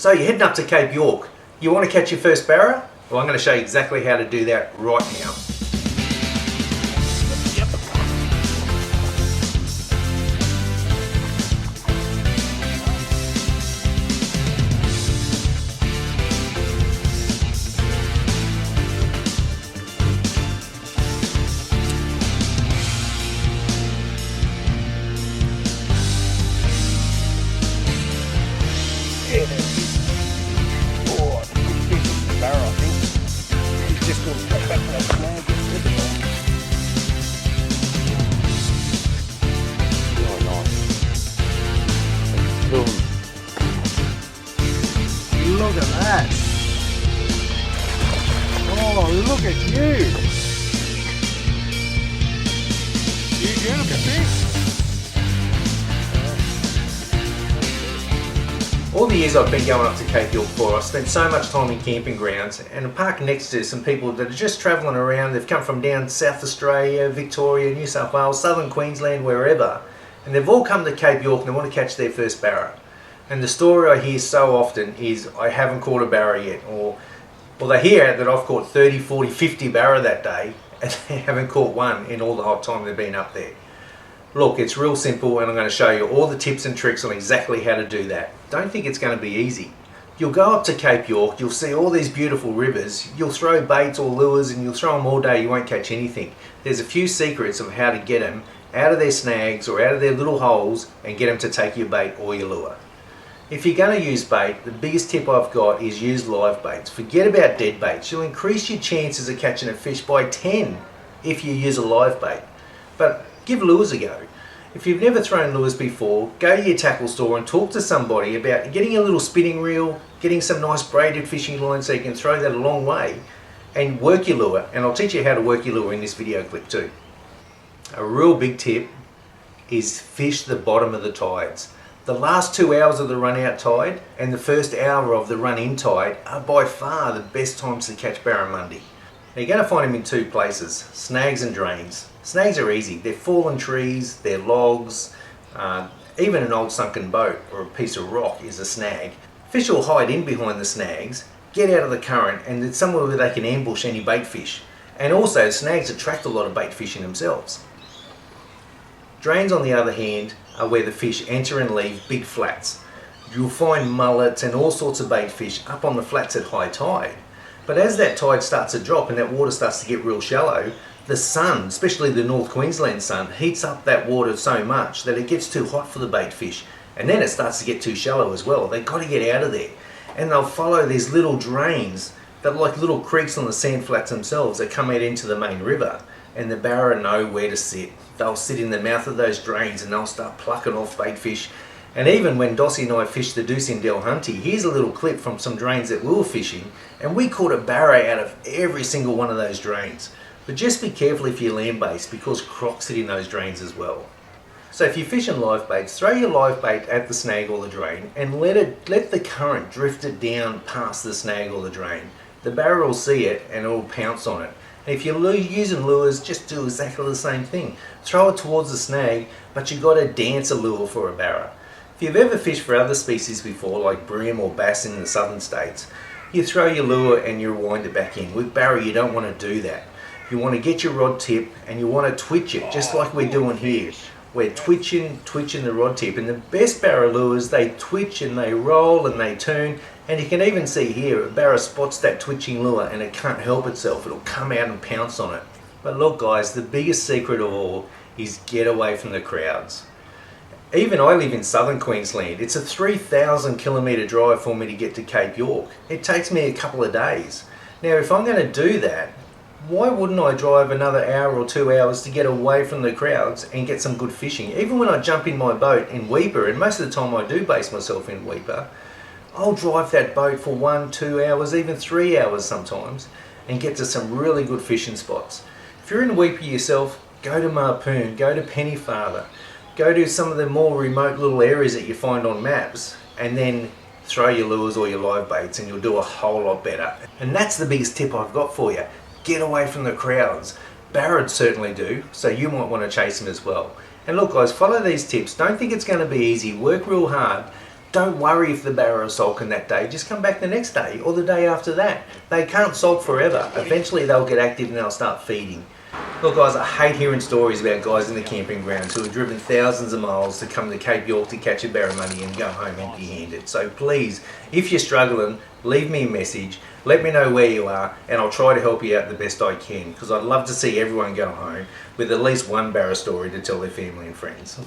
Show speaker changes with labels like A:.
A: So you're heading up to Cape York. You want to catch your first barra? Well, I'm going to show you exactly how to do that right now.
B: Yeah, oh, it's a good fish with the barra, I think. He's just going to cut back to that snag. Really nice. Boom. Look at that. Oh, look at you. You look at this.
A: All the years I've been going up to Cape York for, I've spent so much time in camping grounds and I'm parked next to some people that are just travelling around. They've come from down South Australia, Victoria, New South Wales, Southern Queensland, wherever. And they've all come to Cape York and they want to catch their first barra. And the story I hear so often is, I haven't caught a barra yet. Or they hear that I've caught 30, 40, 50 barra that day and they haven't caught one in all the hot time they've been up there. Look, it's real simple and I'm going to show you all the tips and tricks on exactly how to do that. Don't think it's going to be easy. You'll go up to Cape York, you'll see all these beautiful rivers, you'll throw baits or lures and you'll throw them all day, you won't catch anything. There's a few secrets of how to get them out of their snags or out of their little holes and get them to take your bait or your lure. If you're going to use bait, the biggest tip I've got is use live baits. Forget about dead baits. You'll increase your chances of catching a fish by 10 if you use a live bait. But give lures a go. If you've never thrown lures before, go to your tackle store and talk to somebody about getting a little spinning reel, getting some nice braided fishing line so you can throw that a long way and work your lure. And I'll teach you how to work your lure in this video clip too. A real big tip is fish the bottom of the tides. The last 2 hours of the run out tide and the first hour of the run in tide are by far the best times to catch barramundi. Now you're going to find them in two places, snags and drains. Snags are easy, they're fallen trees, they're logs, even an old sunken boat or a piece of rock is a snag. Fish will hide in behind the snags, get out of the current, and it's somewhere where they can ambush any bait fish. And also snags attract a lot of bait fish in themselves. Drains on the other hand are where the fish enter and leave big flats. You'll find mullets and all sorts of bait fish up on the flats at high tide. But as that tide starts to drop and that water starts to get real shallow, the sun, especially the North Queensland sun, heats up that water so much that it gets too hot for the bait fish. And then it starts to get too shallow as well. They've got to get out of there. And they'll follow these little drains that are like little creeks on the sand flats themselves that come out into the main river. And the barra know where to sit. They'll sit in the mouth of those drains and they'll start plucking off bait fish. And even when Dossie and I fished the Deuce in Delhunty, here's a little clip from some drains that we were fishing, and we caught a barra out of every single one of those drains. But just be careful if you're land-based because crocs sit in those drains as well. So if you're fishing live baits, throw your live bait at the snag or the drain and let the current drift it down past the snag or the drain. The barra will see it and it will pounce on it. And if you're using lures, just do exactly the same thing. Throw it towards the snag, but you've got to dance a lure for a barra. If you've ever fished for other species before, like bream or bass in the southern states, you throw your lure and you wind it back in. With barra, you don't want to do that. You want to get your rod tip and you want to twitch it, just like we're doing here. We're twitching the rod tip. And the best barra lures, they twitch and they roll and they turn. And you can even see here, a barra spots that twitching lure and it can't help itself. It'll come out and pounce on it. But look guys, the biggest secret of all is get away from the crowds. Even I live in southern Queensland. It's a 3,000 kilometre drive for me to get to Cape York. It takes me a couple of days. Now if I'm going to do that, why wouldn't I drive another hour or 2 hours to get away from the crowds and get some good fishing? Even when I jump in my boat in Weipa, and most of the time I do base myself in Weipa, I'll drive that boat for 1, 2 hours, even 3 hours sometimes, and get to some really good fishing spots. If you're in Weipa yourself, go to Marpoon, go to Pennyfather, go to some of the more remote little areas that you find on maps, and then throw your lures or your live baits and you'll do a whole lot better. And that's the biggest tip I've got for you. Get away from the crowds. Barrads certainly do, so you might want to chase them as well. And look guys, follow these tips. Don't think it's going to be easy. Work real hard. Don't worry if the barra are sulking that day, just come back the next day or the day after that. They can't sulk forever. Eventually they'll get active and they'll start feeding. Look guys, I hate hearing stories about guys in the camping grounds who have driven thousands of miles to come to Cape York to catch a barramundi and go home empty-handed. So please, if you're struggling, leave me a message, let me know where you are, and I'll try to help you out the best I can, because I'd love to see everyone go home with at least one barra story to tell their family and friends.